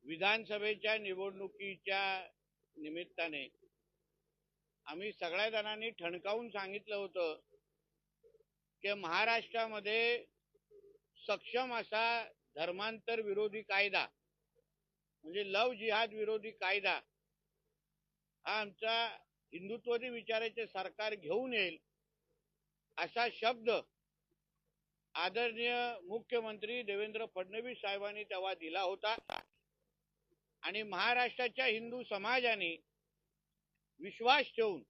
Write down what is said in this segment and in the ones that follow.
विधानसभेच्या निवडणुकीच्या निमित्ताने आम्ही सगळ्या जणांनी ठणकावून सांगितलं होतं की महाराष्ट्रामध्ये सक्षम असा धर्मांतर विरोधी कायदा म्हणजे लव जिहाद विरोधी कायदा हा आमचा हिंदुत्ववादी विचाराचे सरकार घेऊन येईल असा शब्द आदरणीय मुख्यमंत्री देवेंद्र फडणवीस साहेबांनी तेव्हा दिला होता आणि महाराष्ट्राच्या हिंदू समाजाने विश्वास ठेवून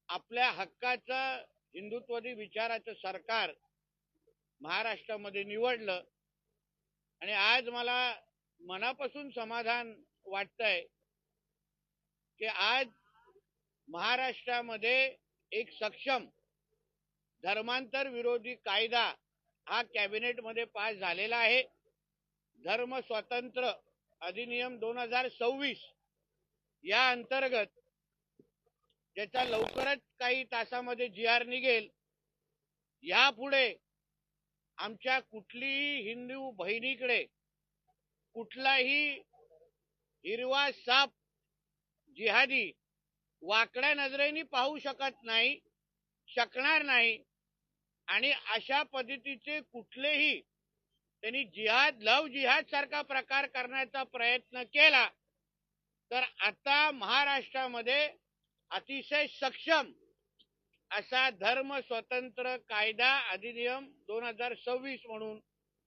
आपल्या हक्काचं हिंदुत्ववादी विचाराचं सरकार महाराष्ट्रामध्ये निवडलं आणि आज मला मनापासून समाधान वाटतंय की आज महाराष्ट्रामध्ये एक सक्षम धर्मांतर विरोधी कायदा हा कॅबिनेट मध्ये पास झालेला आहे। धर्म स्वतंत्र अधिनियम 2026 या अंतर्गत ज्याचा लवकरच काही तासामध्ये जी.आर. निघेल, यापुढे आमच्या कुठलीही हिंदू बहिणीकडे कुठलाही हिरवा साप जिहादी वाकड्या नजरेने पाहू शकणार नाही आणि अशा पद्धतीचे कुठलेही त्यांनी लव जिहाद सारखा प्रकार करण्याचा प्रयत्न केला तर आता महाराष्ट्रामध्ये अतिशय सक्षम असा धर्म स्वतंत्र कायदा अधिनियम 2026 म्हणून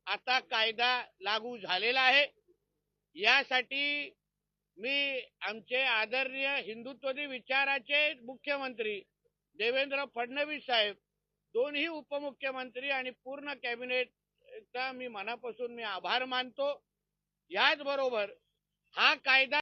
आता कायदा लागू झालेला आहे। यासाठी मी आमचे आदरणीय हिंदुत्ववादी विचाराचे मुख्यमंत्री देवेंद्र फडणवीस साहेब, दोन्ही उपमुख्यमंत्री आणि पूर्ण कॅबिनेटचा मी मनापासून आभार मानतो। याचबरोबर हा कायदा